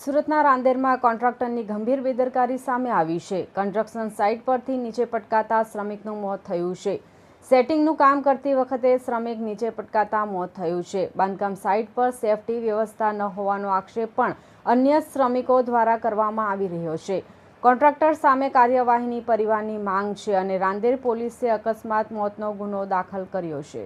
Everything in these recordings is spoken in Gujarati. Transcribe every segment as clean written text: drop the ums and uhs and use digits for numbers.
સુરતના રાંદેરમાં કોન્ટ્રાક્ટરની ગંભીર બેદરકારી સામે આવી છે। કન્સ્ટ્રક્શન સાઇટ પરથી નીચે પટકાતા શ્રમિકનું મોત થયું છે। સેટિંગનું કામ કરતી વખતે શ્રમિક નીચે પટકાતા મોત થયું છે। બાંધકામ સાઇટ પર સેફટી વ્યવસ્થા ન હોવાનો આક્ષેપ પણ અન્ય શ્રમિકો દ્વારા કરવામાં આવી રહ્યો છે। કોન્ટ્રાક્ટર સામે કાર્યવાહીની પરિવારની માંગ છે અને રાંદેર પોલીસે અકસ્માત મોતનો ગુનો દાખલ કર્યો છે।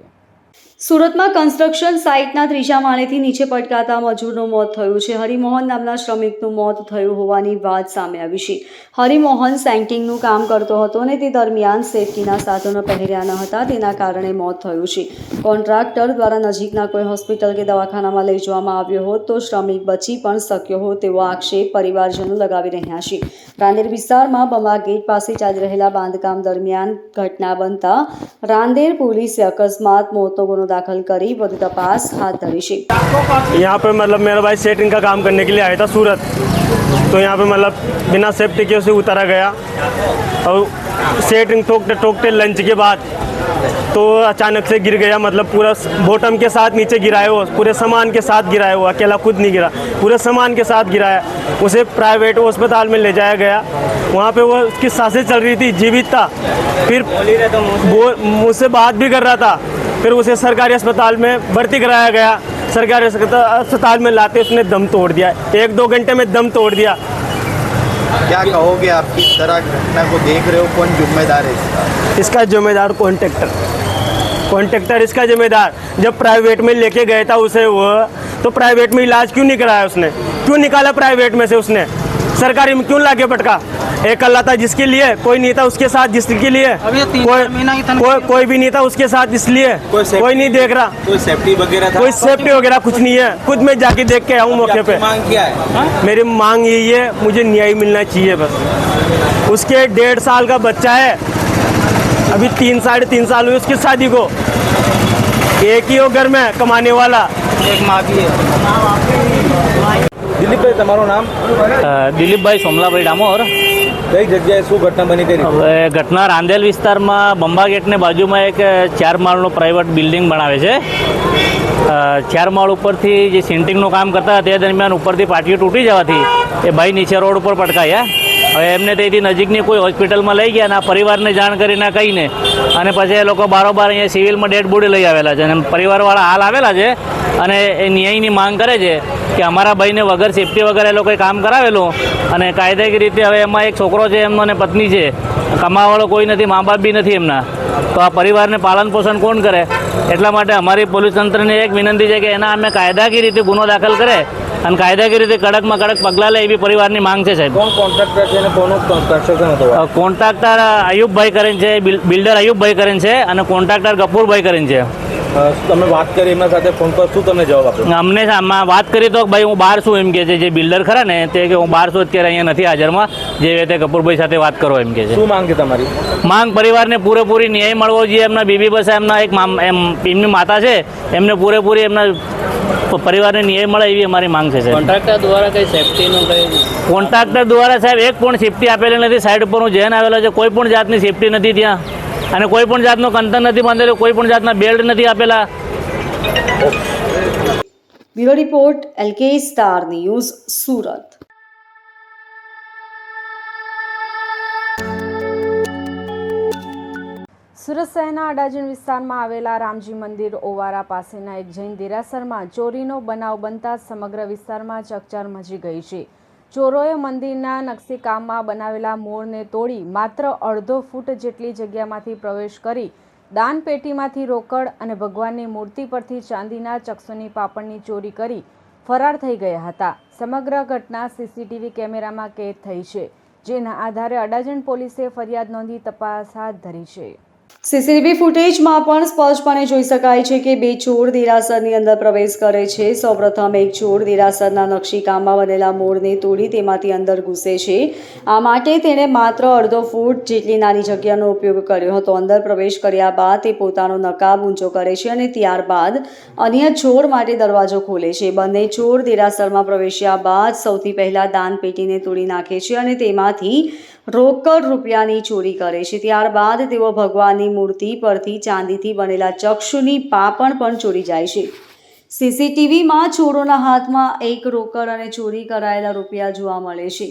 સુરતમાં કન્સ્ટ્રક્શન સાઇટના ત્રીજા માળેથી નીચે પટકાતા મજૂરનું મોત થયું છે। હરિમોહન નામના શ્રમિકનું મોત થયું હોવાની વાત સામે આવી છે। હરિમોહન સેન્ટિંગનું કામ કરતો હતો અને તે દરમિયાન સેફટીના સાધનો પહેર્યા ન હતા, તેના કારણે મોત થયું છે। કોન્ટ્રાક્ટર દ્વારા નજીકના કોઈ હોસ્પિટલ કે દવાખાનામાં લઈ જવામાં આવ્યો હોત તો શ્રમિક બચી પણ શક્યો હોત તેવો આક્ષેપ પરિવારજનો લગાવી રહ્યા છે। રાંદેર વિસ્તારમાં બંબા ગેટ પાસે ચાલી રહેલા બાંધકામ દરમિયાન ઘટના બનતા રાંદેર પોલીસે અકસ્માત મોતનો गुनो दाखिल करी વધુ તપાસ હાથ ધરી છે। यहाँ पे मतलब मेरा भाई सेटिंग का काम करने के लिए आया था सूरत, तो यहाँ पे मतलब बिना सेफ्टी के उसे उतारा गया और सेटिंग ठोकते ठोकते लंच के बाद तो अचानक से गिर गया। मतलब पूरा बॉटम के साथ नीचे गिराया वो, पूरे सामान के साथ गिराया वो, अकेला खुद नहीं गिरा, पूरे सामान के साथ गिराया। उसे प्राइवेट अस्पताल में ले जाया गया। वहाँ पे वो उसकी सांसें चल रही थी, जीवित था। फिर मुझसे बात भी कर रहा था। फिर उसे सरकारी अस्पताल में भर्ती कराया गया। सरकारी अस्पताल में लाते उसने दम तोड़ दिया, 1-2 घंटे में दम तोड़ दिया। क्या कहोगे आप किस तरह घटना को देख रहे हो, कौन जिम्मेदार है इसका जिम्मेदार कॉन्ट्रैक्टर इसका जिम्मेदार। जब प्राइवेट में लेके गया था उसे वो, तो प्राइवेट में इलाज क्यों नहीं कराया उसने, क्यों निकाला प्राइवेट में से उसने, सरकारी में क्यों लाके पटका। एक अल्लाह था जिसके लिए, कोई नहीं था उसके साथ जिसके लिए, कोई भी नहीं था उसके साथ, इसलिए कोई नहीं देख रहा। कोई सेफ्टी वगैरह कुछ नहीं है। खुद मैं जाके देख के आऊँ मौके पे। मांग क्या है? मेरी मांग यही है, मुझे न्याय मिलना चाहिए बस। उसके 1.5 साल का बच्चा है, अभी 3-3.5 साल हुई उसकी शादी को। एक ही हो घर में कमाने वाला, एक माँ भी है। દિલીપભાઈ તમારું નામ? દિલીપભાઈ સોમલાભાઈ ડામોર। કઈ જગ્યાએ શું ઘટના બની હતી? હવે ઘટના રાંદેલ વિસ્તારમાં બંબા ગેટની બાજુમાં એક 4 માળનું પ્રાઇવેટ બિલ્ડિંગ બનાવે છે। 4 માળ ઉપરથી જે સેન્ટિંગનું કામ કરતા તે દરમિયાન ઉપરથી પાટીઓ તૂટી જવાથી એ ભાઈ નીચે રોડ ઉપર પટકાયા। હવે એમને તેથી નજીકની કોઈ હોસ્પિટલમાં લઈ ગયા અને પરિવારને જાણ કરીને કહીને અને પછી એ લોકો બારોબાર અહીંયા સિવિલમાં ડેડ બોડી લઈ આવેલા છે અને પરિવારવાળા હાલ આવેલા છે અને એ ન્યાયની માંગ કરે છે કે અમારા ભાઈને વગર સેફટી વગર એ લોકોએ કામ કરાવેલું અને કાયદાકીય રીતે હવે એમાં એક છોકરો છે એમનો અને પત્ની છે, કમાવાવાળો કોઈ નથી, મા બાપ બી નથી એમના, તો આ પરિવારને પાલન પોષણ કોણ કરે। એટલા માટે અમારી પોલીસ તંત્રને એક વિનંતી છે કે એના અમે કાયદાકીય રીતે ગુનો દાખલ કરે અને કાયદાકીય રીતે કડકમાં કડક પગલાં લે એવી પરિવારની માંગ છે સાહેબ। કોણ કોન્ટ્રાક્ટર છે અને કોનું કન્સ્ટ્રક્શન હતું? કોન્ટ્રાક્ટર અયુબભાઈ કરીને છે, બિલ્ડર અયુબભાઈ કરીને છે અને કોન્ટ્રાક્ટર ગફુરભાઈ કરીને છે। તમે વાત કરી એમના સાથે ફોન પર, શું તમને જવાબ આપ્યો? અમને વાત કરી તો ભાઈ હું બહાર છું એમ કે છે, જે બિલ્ડર ખરા ને તે કે હું બહાર છું, અત્યારે અહીંયા નથી હાજરમાં, જે રીતે કપૂરભાઈ સાથે વાત કરો એમ કે છે। શું માંગ છે તમારી? માંગ પરિવારને પૂરેપૂરી ન્યાય મળવો જોઈએ। એમના બીબી બસ એમના એમની માતા છે, એમને પૂરેપૂરી એમના પરિવારને ન્યાય મળે એવી અમારી માંગ છે। કોન્ટ્રાક્ટર દ્વારા કઈ સેફટીનું કઈ? કોન્ટ્રાક્ટર દ્વારા સાહેબ એક પણ સેફટી આપેલી નથી। સાઈડ ઉપર હું જેન આવેલો છે, કોઈ પણ જાતની સેફટી નથી ત્યાં અને કોઈ પણ જાતનો કંતર નથી બાંધેલો, કોઈ પણ જાતના બેલ્ટ નથી આપેલા। Bureau report, LK star news, Surat. Surat શહેરના અડાજણ વિસ્તારમાં આવેલા રામજી મંદિર ઓવારા પાસેના એક જૈન દેરાસરમાં ચોરીનો બનાવ બનતા સમગ્ર વિસ્તારમાં ચકચાર મચી ગઈ છે। ચોરોએ મંદિરના નકશીકામમાં બનાવેલા મોરને તોડી માત્ર અડધો ફૂટ જેટલી જગ્યામાંથી પ્રવેશ કરી દાન પેટીમાંથી રોકડ અને ભગવાનની મૂર્તિ પરથી ચાંદીના ચક્ષુની પાપડની ચોરી કરી ફરાર થઈ ગયા હતા। સમગ્ર ઘટના CCTV કેમેરામાં કેદ થઈ છે, જેના આધારે અડાજણ પોલીસે ફરિયાદ નોંધી તપાસ હાથ ધરી છે। CCTV ફૂટેજમાં પણ સ્પષ્ટપણે જોઈ શકાય છે કે 2 ચોર દેરાસરની અંદર પ્રવેશ કરે છે। સૌપ્રથમ એક ચોર દેરાસરના નકશીકામમાં બનેલા મોરને તોડી તેમાંથી અંદર ઘૂસે છે। આ માટે તેણે માત્ર અડધો ફૂટ જેટલી નાની જગ્યાનો ઉપયોગ કર્યો હતો। અંદર પ્રવેશ કર્યા બાદ તે પોતાનો નકાબ ઊંચો કરે છે અને ત્યારબાદ અન્ય ચોર માટે દરવાજો ખોલે છે। બંને ચોર દેરાસરમાં પ્રવેશ્યા બાદ સૌથી પહેલા દાન પેટીને તોડી નાખે છે અને તેમાંથી રોકડ રૂપિયાની ચોરી કરે છે। ત્યારબાદ તેઓ ભગવાનની મૂર્તિ પરથી ચાંદીથી બનેલા ચક્ષુની પાપણ પણ ચોરી જાય છે। સીસીટીવીમાં ચોરોના હાથમાં એક રોકડ અને ચોરી કરાયેલા રૂપિયા જોવા મળે છે.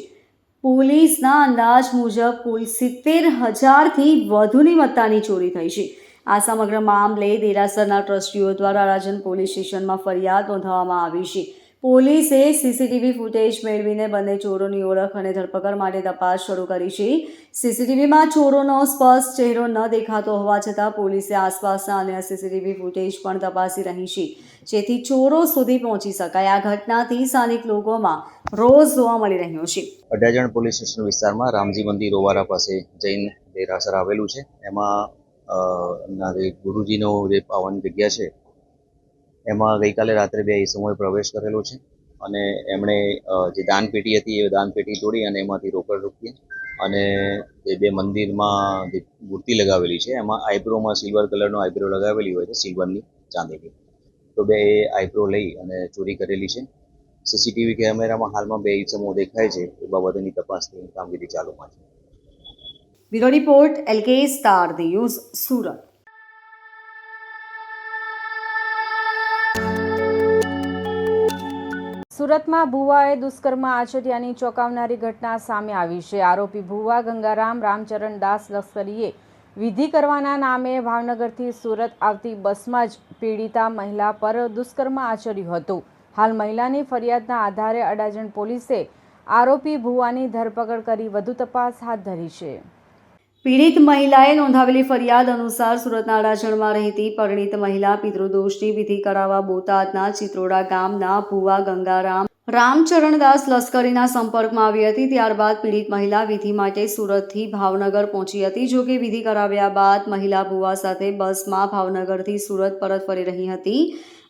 પોલીસના અંદાજ મુજબ કુલ 70,000થી વધુની મત્તાની ચોરી થઈ છે. આ સમગ્ર મામલે દેરાસરના ટ્રસ્ટીઓ દ્વારા અડાજણ પોલીસ સ્ટેશનમાં ફરિયાદ નોંધાવવામાં આવી છે. પોલીસે સીસીટીવી ફૂટેજ મેળવીને બંને ચોરોની ઓળખ અને ધરપકડ માટે તપાસ શરૂ કરી છે. સીસીટીવીમાં ચોરોનો સ્પષ્ટ ચહેરો ન દેખાતો હોવા છતાં પોલીસે આસપાસના અન્ય સીસીટીવી ફૂટેજ પણ તપાસી રહી છે, જેથી ચોરો સુધી પહોંચી શકાય. આ ઘટનાથી સ્થાનિક લોકોમાં રોષ જોવા મળી રહ્યો છે. અડાજણ પોલીસ સ્ટેશન વિસ્તારમાં રામજી મંદિર ઓવારા પાસે જૈન દેરાસર આવેલું છે. એમાં એમના જે ગુરુજીનો જે પાવન જગ્યા છે એમાં ગઈકાલે રાત્રે 2 ઈસમોએ પ્રવેશ કરેલો છે અને એમણે જે દાનપેટી હતી એ દાનપેટી તોડી અને એમાંથી રોકડ રૂપિયા અને જે 2 મંદિરમાં જે મૂર્તિ લગાવેલી છે એમાં આઈબ્રોમાં સિલ્વર કલરનો આઈબ્રો લગાવેલી હોય છે, સિલ્વરની ચાંદીની. તો 2 આઈબ્રો લઈ અને ચોરી કરેલી છે. સીસીટીવી કેમેરામાં હાલમાં 2 ઈસમો દેખાય છે. એ બાબતની તપાસની કામગીરી ચાલુમાં છે. Bureau report LK star news, Surat. સુરતમાં ભુવાએ દુષ્કર્મ આચર્યાની ચોંકાવનારી ઘટના સામે આવી છે. આરોપી ભુવા ગંગારામ રામચરણ દાસ લશ્કરીએ વિધિ કરવાના નામે ભાવનગરથી સુરત આવતી બસમાં જ પીડિતા મહિલા પર દુષ્કર્મ આચર્યું હતું. હાલ મહિલાની ફરિયાદના આધારે અડાજણ પોલીસે આરોપી ભુવાની ધરપકડ કરી વધુ તપાસ હાથ ધરી છે. પીડિત મહિલાએ નોંધાવેલી ફરિયાદ અનુસાર સુરતના અડાજણમાં રહેતી પરિણીત મહિલા પિતૃદોષની વિધિ કરાવવા બોટાદના ચિત્રોડા ગામના ભુવા ગંગારામ રામચરણદાસ લશ્કરીના સંપર્કમાં આવી હતી. ત્યારબાદ પીડિત મહિલા વિધિ માટે સુરતથી ભાવનગર પહોંચી હતી. જોકે વિધિ કરાવ્યા બાદ મહિલા ભુવા સાથે બસમાં ભાવનગરથી સુરત પરત ફરી રહી હતી.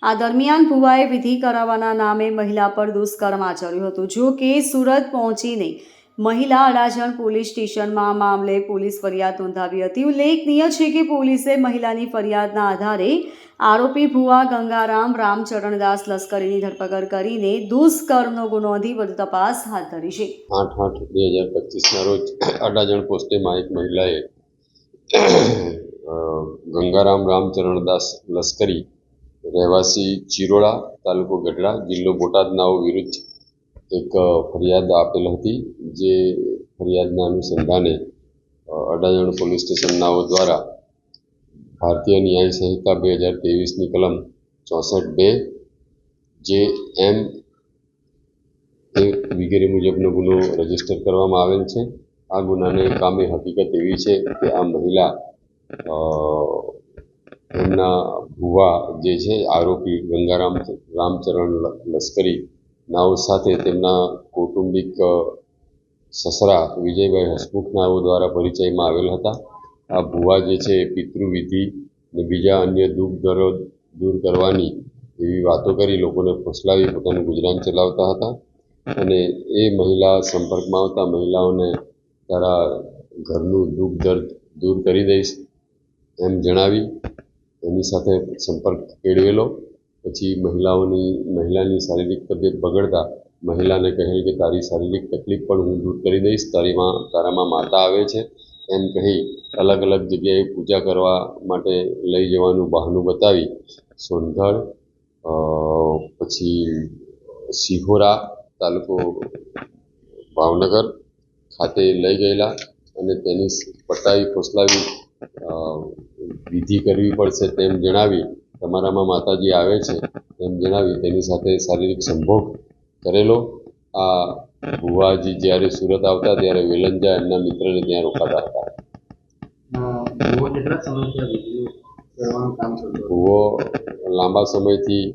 આ દરમિયાન ભુવાએ વિધિ કરાવવાના નામે મહિલા પર દુષ્કર્મ આચર્યું હતું. જોકે સુરત પહોંચીને મહિલા અડાજણ પોલીસ સ્ટેશનમાં આ મામલે પોલીસ ફરિયાદ નોંધાવી હતી. ઉલ્લેખનીય છે કે પોલીસે મહિલાની ફરિયાદના આધારે આરોપી ભુવા ગંગારામ રામચરણદાસ લશ્કરીની ધરપકડ કરીને દુષ્કર્મનો ગુનો નોંધી વધુ તપાસ હાથ ધરી છે. 8/8/2025ના રોજ અડાજણ પોસ્ટેમાં એક મહિલાએ ગંગારામ રામચરણદાસ લશ્કરી રહેવાસી ચિરોડા, તાલુકો ગઢડા, જિલ્લો બોટાદનાઓ વિરુદ્ધ એક ફરિયાદ આપેલ હતી. જે ફરિયાદના અનુસંધાને અડાજણ પોલીસ સ્ટેશનનાઓ દ્વારા ભારતીય ન્યાય સંહિતા 2023ની કલમ 64(2) જે એમ વગેરે મુજબનો ગુનો રજીસ્ટર કરવામાં આવેલ છે. આ ગુનાને કામે હકીકત એવી છે કે આ મહિલા એમના ભુવા જે છે આરોપી ગંગારામ રામચરણ લશ્કરી નાઓ સાથે તેમના કૌટુંબિક સસરા વિજયભાઈ હસમુખ નાઓ દ્વારા પરિચયમાં આવેલ હતા. આ ભુવા જે છે પિતૃવિધિ અને બીજા અન્ય દુઃખ દર્દ દૂર કરવાની એવી વાતો કરી લોકોને ફોસલાવી પોતાનું ગુજરાન ચલાવતા હતા. અને એ મહિલા સંપર્કમાં આવતા મહિલાઓને તારા ઘરનું દુઃખ દર્દ દૂર કરી દઈશ એમ જણાવી એની સાથે સંપર્ક કેળવેલો. પછી મહિલાની શારીરિક તબિયત બગડતા મહિલાને કહેલ કે તારી શારીરિક તકલીફ પણ હું દૂર કરી દઈશ, તારામાં માતા આવે છે એમ કહી અલગ અલગ જગ્યાએ પૂજા કરવા માટે લઈ જવાનું બહાનું બતાવી સોનગઢ, પછી સિહોરા તાલુકો ભાવનગર ખાતે લઈ ગયેલા અને તેની પટાવી ફોસલાવી વિધિ કરવી પડશે તેમ જણાવી તમારામાં માતાજી આવે છે એમ જણાવી તેની સાથે શારીરિક સંભોગ કરેલો. આ ભુવાજી જ્યારે સુરત આવતા ત્યારે વેલંજા એમના મિત્રને ત્યાં રોકાતા હતા. ભુવો લાંબા સમયથી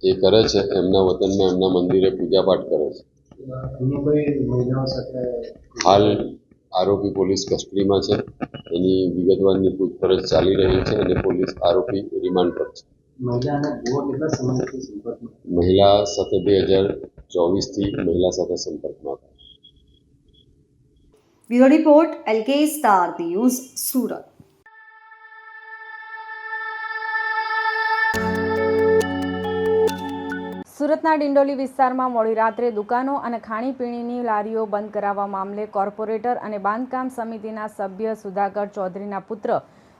એ કરે છે. એમના વતનમાં એમના મંદિરે પૂજાપાઠ કરે છે. હાલ આરોપી પોલીસ કસ્ટડીમાં છે. એની વિગતવારની પૂછપરછ ચાલી રહી છે અને પોલીસ આરોપી રિમાન્ડ પર છે. મહિલા સાથે 2024થી મહિલા સાથે સંપર્કમાં હતા. Bureau report LK star news, Surat. સુરતના ડિંડોલી વિસ્તારમાં મોડી રાત્રે દુકાનો અને ખાણીપીણીની લારીઓ બંધ કરાવવા મામલે કોર્પોરેટર અને બાંધકામ સમિતિના સભ્ય સુધાકર ચૌધરીના પુત્ર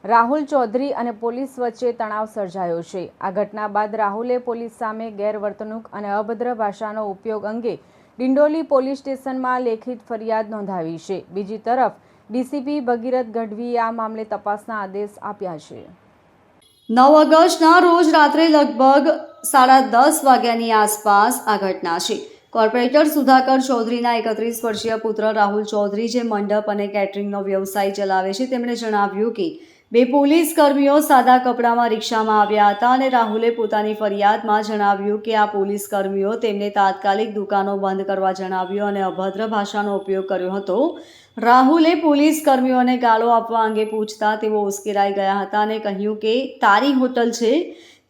રાહુલ ચૌધરી અને પોલીસ વચ્ચે તણાવ સર્જાયો છે. આ ઘટના બાદ રાહુલે પોલીસ સામે ગેરવર્તણૂક અને અભદ્ર ભાષાનો ઉપયોગ અંગે ડિંડોલી પોલીસ સ્ટેશનમાં લેખિત ફરિયાદ નોંધાવી છે. બીજી તરફ ડીસીપી ભગીરથ ગઢવીએ આ મામલે તપાસના આદેશ આપ્યા છે. 9 ઓગસ્ટના રોજ રાત્રે લગભગ 10:30 વાગ્યાની આસપાસ આ ઘટના છે. કોર્પોરેટર સુધાકર ચૌધરીના 31 વર્ષીય પુત્ર રાહુલ ચૌધરી, જે મંડપ અને કેટરિંગનો વ્યવસાય ચલાવે છે, તેમણે જણાવ્યું કે 2 પોલીસ કર્મીઓ સાદા કપડામાં રિક્ષામાં આવ્યા હતા અને રાહુલે પોતાની ફરિયાદમાં જણાવ્યું કે આ પોલીસ કર્મીઓ તેમને તાત્કાલિક દુકાનો બંધ કરવા જણાવ્યું અને અભદ્ર ભાષાનો ઉપયોગ કર્યો હતો. રાહુલે પોલીસ કર્મીઓને ગાળો આપવા અંગે પૂછતા તેઓ ઉશ્કેરાઈ ગયા હતા અને કહ્યું કે તારી હોટલ છે,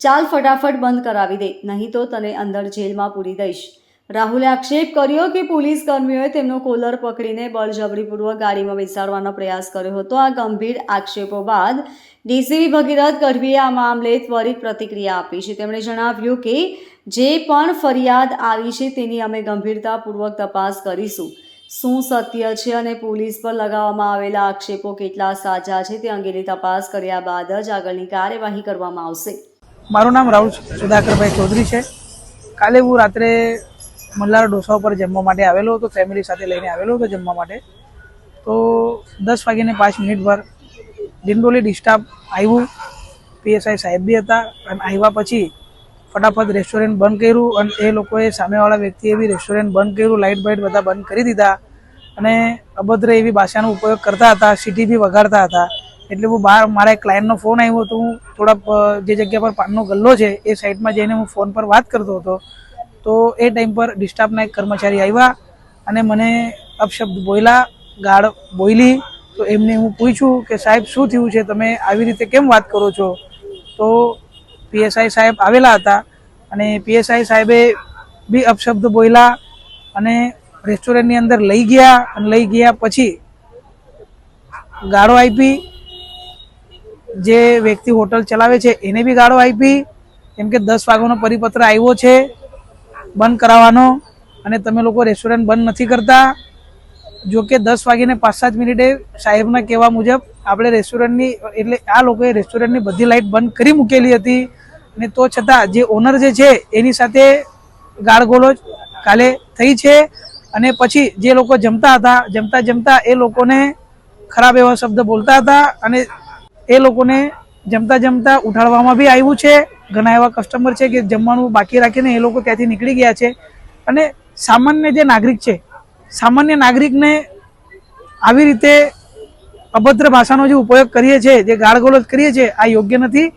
ચાલ ફટાફટ બંધ કરાવી દે, નહીં તો તને અંદર જેલમાં પૂરી દઈશ. રાહુલે આક્ષેપ કર્યો કે પોલીસ કર્મીઓએ તેમનો કોલર પકડીને બળજબરીપૂર્વક ગાડીમાં બેસાડવાનો પ્રયાસ કર્યો હતો. આ ગંભીર આક્ષેપો બાદ ડીસીપી ભગીરથ ગઢવીએ આ મામલે ત્વરિત પ્રતિક્રિયા આપી છે. તેમણે જણાવ્યું કે જે પણ ફરિયાદ આવી છે તેની અમે ગંભીરતાપૂર્વક તપાસ કરીશું. શું સત્ય છે અને પોલીસ પર લગાવવામાં આવેલા આક્ષેપો કેટલા સાચા છે તે અંગેની તપાસ કર્યા બાદ જ આગળની કાર્યવાહી કરવામાં આવશે. મારું નામ રાહુલ સુધાકરભાઈ ચૌધરી છે. કાલે હું રાત્રે મલ્હાર ઢોસા ઉપર જમવા માટે આવેલો હતો, ફેમિલી સાથે લઈને આવેલો હતો જમવા માટે. તો 10:05 પર ડિંડોલી ડિસ્ટાફ આવ્યું, પીએસઆઈ સાહેબ બી હતા અને આવ્યા પછી ફટાફટ રેસ્ટોરન્ટ બંધ કર્યું અને એ લોકોએ સામેવાળા વ્યક્તિએ બી રેસ્ટોરન્ટ બંધ કર્યું, લાઇટ બાઇટ બધા બંધ કરી દીધા અને અભદ્ર એવી ભાષાનો ઉપયોગ કરતા હતા, સીટી બી વગાડતા હતા. એટલે હું બહાર, મારા એક ક્લાયન્ટનો ફોન આવ્યો હતો, હું થોડા જે જગ્યા પર પાનનો ગલ્લો છે એ સાઈડમાં જઈને હું ફોન પર વાત કરતો હતો. તો એ ટાઈમ પર ડિસ્ટાફના એક કર્મચારી આવ્યા અને મને અપશબ્દ બોલ્યા, ગાળ બોલી. તો એમને હું પૂછ્યું કે સાહેબ શું થયું છે, તમે આવી રીતે કેમ વાત કરો છો? તો પીએસઆઈ સાહેબ આવેલા હતા અને પીએસઆઈ સાહેબે બી અપશબ્દ બોલ્યા અને રેસ્ટોરન્ટની અંદર લઈ ગયા અને લઈ ગયા પછી ગાળો આપી. જે વ્યક્તિ હોટલ ચલાવે છે એને બી ગાળો આપી, કેમ કે 10 વાગ્યાનો પરિપત્ર આવ્યો છે બંધ કરાવવાનો અને તમે લોકો રેસ્ટોરન્ટ બંધ નથી કરતા. જો કે 10:05 સાહેબના કહેવા મુજબ આપણે રેસ્ટોરન્ટની, એટલે આ લોકોએ રેસ્ટોરન્ટની બધી લાઇટ બંધ કરી મૂકેલી હતી અને તો છતાં જે ઓનર જે છે એની સાથે ગાળગોળોજ કાલે થઈ છે. અને પછી જે લોકો જમતા હતા, જમતા એ લોકોને ખરાબ એવા શબ્દ બોલતા હતા અને એ લોકોને જમતા ઉઠાડવામાં બી આવ્યું છે. ઘણા એવા કસ્ટમર છે કે જમવાનું બાકી રાખીને એ લોકો ત્યાંથી નીકળી ગયા છે. અને સામાન્ય જે નાગરિક છે, સામાન્ય નાગરિકને આવી રીતે અભદ્ર ભાષાનો જે ઉપયોગ કરીએ છીએ, જે ગાળગોળોજ કરીએ છીએ, આ યોગ્ય નથી.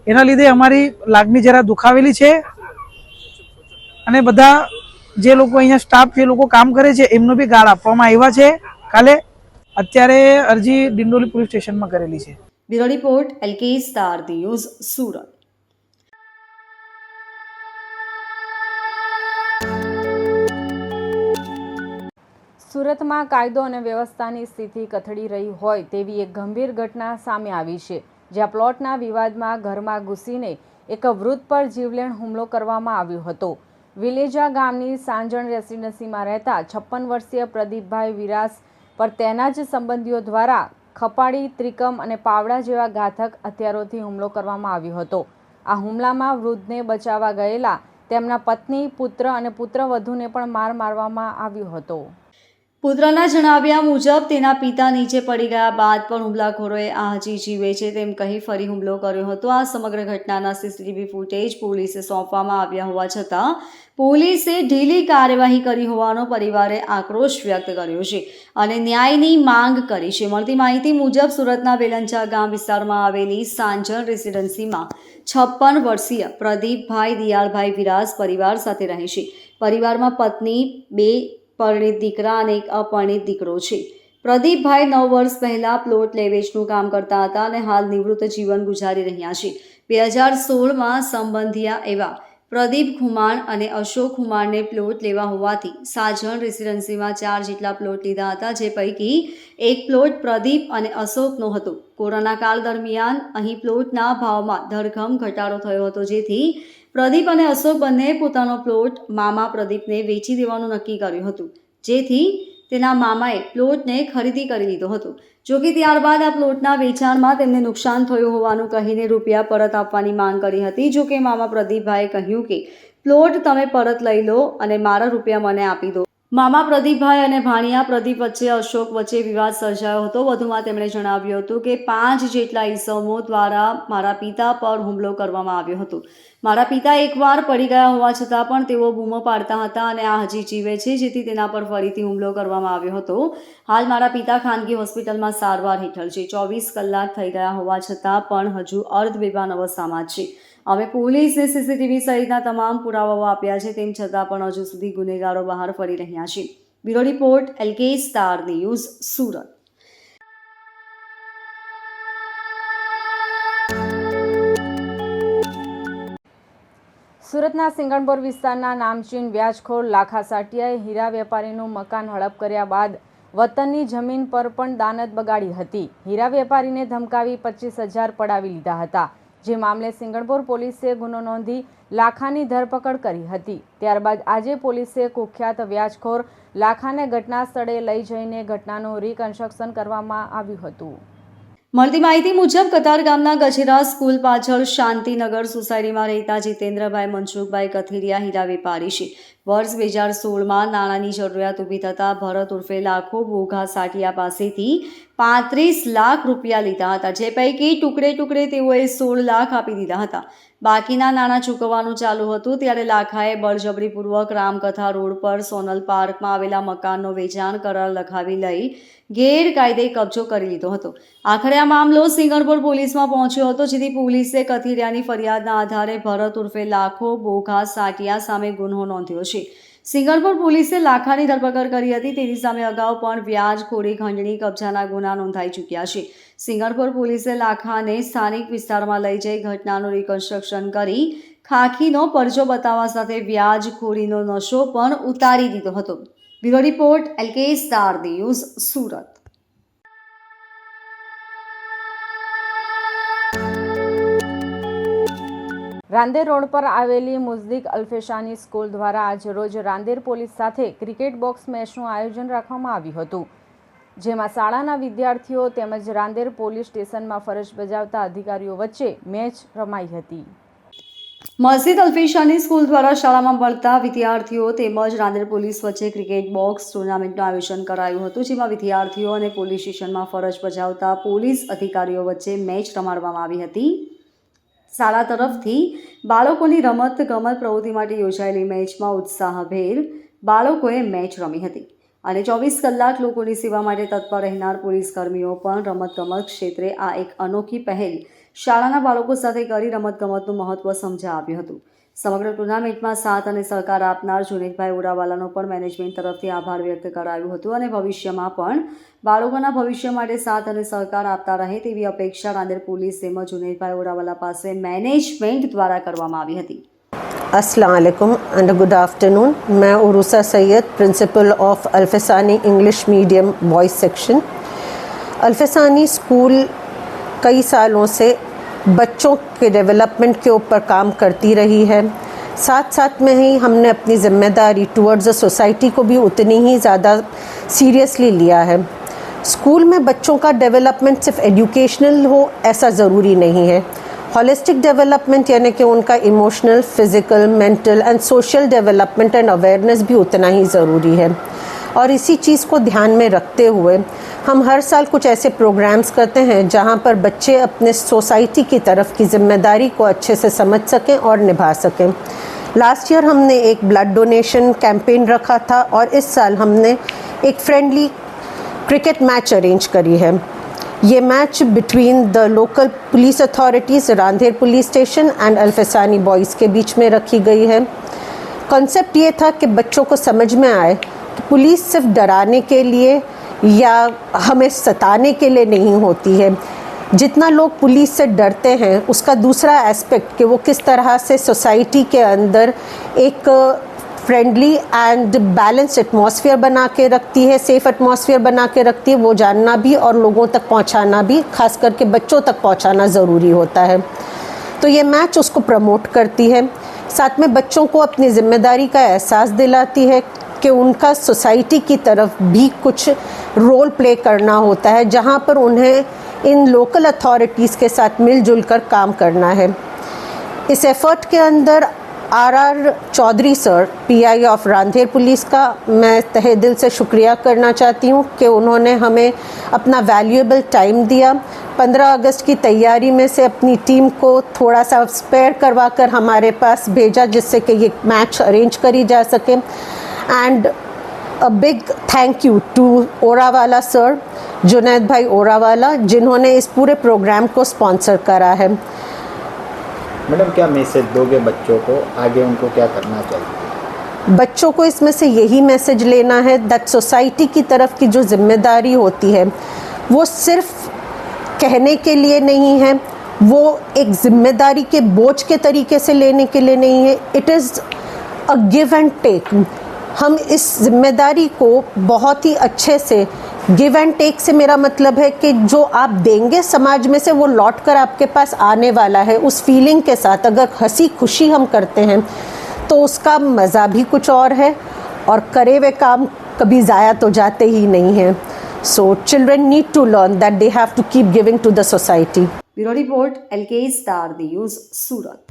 એના લીધે અમારી લાગણી જરા દુખાવેલી છે અને બધા જે લોકો અહીંયા સ્ટાફ જે લોકો કામ કરે છે એમનો બી ગાળ આપવામાં આવ્યા છે કાલે. અત્યારે અરજી ડિંડોલી પોલીસ સ્ટેશનમાં કરેલી છે. Bureau report, LK star news, Surat. સુરતમાં કાયદો અને વ્યવસ્થાની સ્થિતિ કથળી રહી હોય તેવી એક ગંભીર ઘટના સામે આવી છે, જ્યાં પ્લોટના વિવાદમાં ઘરમાં ઘૂસીને એક વૃદ્ધ પર જીવલેણ હુમલો કરવામાં આવ્યો હતો. વિલેજા ગામની સાંજણ રેસિડેન્સીમાં રહેતા 56 વર્ષીય પ્રદીપભાઈ વિરાસ પર તેના જ સંબંધીઓ દ્વારા ખપાડી, ત્રિકમ અને પાવડા જેવા ઘાતક હથિયારોથી હુમલો કરવામાં આવ્યો હતો. આ હુમલામાં વૃદ્ધને બચાવવા ગયેલા તેમના પત્ની, પુત્ર અને પુત્રવધૂને પણ માર મારવામાં આવ્યો હતો. પુત્રના જણાવ્યા મુજબ તેના પિતા નીચે પડી ગયા બાદ પણ હુમલાખોરોએ આ હજી જીવે છે તેમ કહી ફરી હુમલો કર્યો હતો. આ સમગ્ર ઘટનાના સીસીટીવી ફૂટેજ પોલીસે સોંપવામાં આવ્યા હોવા છતાં પોલીસે ઢીલી કાર્યવાહી કરી હોવાનો પરિવારે આક્રોશ વ્યક્ત કર્યો છે અને ન્યાયની માંગ કરી છે. મળતી માહિતી મુજબ સુરતના વેલંચા ગામ વિસ્તારમાં આવેલી સાંજણ રેસિડેન્સીમાં 56 વર્ષીય પ્રદીપભાઈ દિયાળભાઈ વિરાસ પરિવાર સાથે રહે છે. પરિવારમાં પત્ની, 2 પરણિત દીકરા અને એક અપરણિત દીકરો છે. પ્રદીપભાઈ 9 વર્ષ પહેલા પ્લોટ લેવેચનું કામ કરતા હતા અને હાલ નિવૃત્ત જીવન ગુજારી રહ્યા છે. 2016માં સંબંધિયા એવા પ્રદીપ ખુમાણ અને અશોક ખુમાણને પ્લોટ લેવા હોવાથી સાજણ રેસિડેન્સીમાં 4 જેટલા પ્લોટ લીધા હતા, જે પૈકી એક પ્લોટ પ્રદીપ અને અશોકનો હતો. કોરોના કાળ દરમિયાન અહીં પ્લોટના ભાવમાં ધરખમ ઘટાડો થયો હતો, જેથી પ્રદીપ અને અશોક બંને પોતાનો પ્લોટ મામા પ્રદીપને વેચી દેવાનું નક્કી કર્યું હતું, જેથી તેના મામાએ પ્લોટને ખરીદી કરી લીધો હતો. જોકે ત્યારબાદ આ પ્લોટના વેચાણમાં તેમને નુકસાન થયું હોવાનું કહીને રૂપિયા પરત આપવાની માંગ કરી હતી. જોકે મામા પ્રદીપભાઈએ કહ્યું કે પ્લોટ તમે પરત લઈ લો અને મારા રૂપિયા મને આપી દો. મામા પ્રદીપભાઈ અને ભાણિયા પ્રદીપ વચ્ચે અશોક વચ્ચે વિવાદ સર્જાયો હતો. વધુમાં તેમણે જણાવ્યું હતું કે 5 જેટલા ઈસમો દ્વારા મારા પિતા પર હુમલો કરવામાં આવ્યો હતો. મારા પિતા એકવાર પડી ગયા હોવા છતાં પણ તેઓ બૂમો પાડતા હતા અને આ હજી જીવે છે, જેથી તેના પર ફરીથી હુમલો કરવામાં આવ્યો હતો. હાલ મારા પિતા ખાનગી હોસ્પિટલમાં સારવાર હેઠળ છે. 24 કલાક થઈ ગયા હોવા છતાં પણ હજુ અર્ધબેભાન અવસ્થામાં છે. અમે પોલીસને સીસીટીવી સહિતના તમામ પુરાવાઓ આપ્યા છે, તેમ છતાં પણ હજુ સુધી ગુનેગારો બહાર ફરી રહ્યા છે. Bureau report, LK star news, Surat. સુરતના સિંગણપોર વિસ્તારના નામચીન વ્યાજખોર લાખા સાટિયાએ હીરા વેપારીનું મકાન હડપ કર્યા બાદ વતનની જમીન પર પણ દાનત બગાડી હતી. હીરા વેપારીને ધમકાવી 25,000 પડાવી લીધા હતા, જે મામલે સિંગણપોર પોલીસે ગુનો નોંધી લાખાની ધરપકડ કરી હતી. ત્યારબાદ આજે પોલીસે કુખ્યાત વ્યાજખોર લાખાને ઘટના સ્થળે લઈ જઈને ઘટનાનું રિકન્સ્ટ્રક્શન કરવામાં આવ્યું હતું. મળતી માહિતી મુજબ કતાર ગામના ગજેરા સ્કૂલ પાછળ શાંતિનગર સોસાયટીમાં રહેતા જીતેન્દ્રભાઈ મનસુખભાઈ કથિરિયા હીરા વેપારી છે. વર્ષ 2016માં નાણાંની જરૂરિયાત ઊભી થતાં ભરત ઉર્ફે લાખો બોઘા સાટિયા પાસેથી 35 લાખ રૂપિયા લીધા હતા, જે પૈકી ટુકડે ટુકડે તેઓએ 16 લાખ આપી દીધા હતા. બાકીના નાણાં ચૂકવવાનું ચાલુ હતું ત્યારે લાખાએ બળજબરીપૂર્વક રામકથા રોડ પર સોનલ પાર્કમાં આવેલા મકાનનો વેચાણ કરાર લખાવી લઈ ગેરકાયદે કબજો કરી લીધો હતો. આખરે આ મામલો સિંગણપોર પોલીસમાં પહોંચ્યો હતો, જેથી પોલીસે કથિરિયાની ફરિયાદના આધારે ભરત ઉર્ફે લાખો બોઘા સાટિયા સામે ગુનો નોંધ્યો છે. સિંગણપોર પોલીસે લાખાની ધરપકડ કરી હતી. તેની સામે અગાઉ પણ વ્યાજખોરી, ખંડણી, કબજાના ગુના નોંધાઈ ચૂક્યા છે. સિંગણપોર પોલીસે લાખાને સ્થાનિક વિસ્તારમાં લઈ જઈ ઘટનાનું રિકન્સ્ટ્રક્શન કરી ખાખીનો પરચો બતાવવા સાથે વ્યાજખોરીનો નશો પણ ઉતારી દીધો હતો. Bureau report, LK star news, Surat. Rander road પર આવેલી મુઝદિક અલ્ફેશાની સ્કૂલ દ્વારા આજ રોજ રાંદેર પોલીસ સાથે ક્રિકેટ બોક્સ મેચનું આયોજન રાખવામાં આવ્યું હતું, જેમાં શાળાના વિદ્યાર્થીઓ તેમજ રાંદેર પોલીસ સ્ટેશનમાં ફરજ બજાવતા અધિકારીઓ વચ્ચે મેચ રમાઈ હતી. મસ્જિદ અલ્ફેશાની સ્કૂલ દ્વારા શાળામાં ભણતા વિદ્યાર્થીઓ તેમજ રાંદેર પોલીસ વચ્ચે ક્રિકેટ બોક્સ ટુર્નામેન્ટનું આયોજન કરાયું હતું, જેમાં વિદ્યાર્થીઓ અને પોલીસ સ્ટેશનમાં ફરજ બજાવતા પોલીસ અધિકારીઓ વચ્ચે મેચ રમાડવામાં આવી હતી. શાળા તરફથી બાળકોની રમત ગમત પ્રવૃત્તિ માટે યોજાયેલી મેચમાં ઉત્સાહભેર બાળકોએ મેચ રમી હતી અને 24 કલાક લોકોની સેવા માટે તત્પર રહેનાર પોલીસ કર્મીઓ પણ રમતગમત ક્ષેત્રે આ એક અનોખી પહેલ શાળાના બાળકો સાથે કરી રમતગમતનું મહત્વ સમજાવ્યું હતું. સમગ્ર ટુર્નામેન્ટમાં સાથ અને સહકાર આપનાર જુનેદભાઈ ઉડાવાલાનો પણ મેનેજમેન્ટ તરફથી આભાર વ્યક્ત કરાયું હતું અને ભવિષ્યમાં પણ બાળકોના ભવિષ્ય માટે સાથ અને સહકાર આપતા રહે તેવી અપેક્ષા રાંદેર પોલીસ તેમજ જુનેદભાઈ ઉડાવાલા પાસે મેનેજમેન્ટ દ્વારા કરવામાં આવી હતી. अस्सलाम वालेकुम एंड गुड आफ्टरनून. मैं Urusa Syed, principal of Alfasani English medium boys section. Alfasani school कई सालों से बच्चों के डेवलपमेंट के ऊपर काम करती रही है. साथ साथ में ही हमने अपनी ज़िम्मेदारी टुवर्ड्स द सोसाइटी को भी उतनी ही ज़्यादा सीरियसली लिया है. स्कूल में बच्चों का डेवलपमेंट सिर्फ एजुकेशनल हो ऐसा ज़रूरी नहीं है. हॉलिस्टिक डेवलपमेंट यानी कि उनका emotional, physical, mental and social development and awareness भी उतना ही ज़रूरी है. और इसी चीज़ को ध्यान में रखते हुए हम हर साल कुछ ऐसे प्रोग्राम्स करते हैं जहाँ पर बच्चे अपने सोसाइटी की तरफ की ज़िम्मेदारी को अच्छे से समझ सकें और निभा सकें. लास्ट ईयर हमने एक ब्लड डोनेशन कैंपेन रखा था और इस साल हमने एक फ्रेंडली क्रिकेट मैच अरेंज करी है. ये match between the local police authorities Rander police station and Alfasani boys के बीच में रखी गई है. कॉन्सेप्ट ये था कि बच्चों को समझ में आए कि पुलिस सिर्फ डराने के लिए या हमें सताने के लिए नहीं होती है. जितना लोग पुलिस से डरते हैं उसका दूसरा एस्पेक्ट कि वो किस तरह से सोसाइटी के अंदर एक फ्रेंडली एंड बैलेंस्ड एटमॉस्फेयर बना के रखती है, सेफ़ एटमॉस्फेयर बना के रखती है, वो जानना भी और लोगों तक पहुंचाना भी, खास करके बच्चों तक पहुंचाना ज़रूरी होता है. तो ये मैच उसको प्रमोट करती है. साथ में बच्चों को अपनी ज़िम्मेदारी का एहसास दिलाती है कि उनका सोसाइटी की तरफ भी कुछ रोल प्ले करना होता है, जहाँ पर उन्हें इन लोकल अथॉरिटीज़ के साथ मिलजुल कर काम करना है। इस एफर्ट के अंदर R Chaudhary sir, PI of Rander police का मैं तहे दिल से शुक्रिया करना चाहती हूँ कि उन्होंने हमें अपना वैल्यूएबल टाइम दिया। 15 अगस्त की तैयारी में से अपनी टीम को थोड़ा सा स्पेयर करवा कर हमारे पास भेजा, जिससे कि ये मैच अरेंज करी जा सके। And a big thank you to Orawala sir, Junaid bhai Orawala, जिन्होंने इस पूरे प्रोग्राम को स्पॉन्सर करा है। मैडम, क्या मैसेज दोगे बच्चों को, आगे उनको क्या करना चाहिए? बच्चों को इसमें से यही मैसेज लेना है दैट सोसाइटी की तरफ की जो जिम्मेदारी होती है वो सिर्फ कहने के लिए नहीं है, वो एक जिम्मेदारी के बोझ के तरीके से लेने के लिए नहीं है। It is a give and take. हम इस जिम्मेदारी को बहुत ही अच्छे से, गिव एंड टेक से मेरा मतलब है कि जो आप देंगे समाज में से वो लौट कर आपके पास आने वाला है, उस फीलिंग के साथ अगर हंसी खुशी हम करते हैं तो उसका मज़ा भी कुछ और है, और करे हुए काम कभी ज़ाया तो जाते ही नहीं हैं। So children need to learn that they have to keep giving to the society. Bureau report, LK star news, Surat.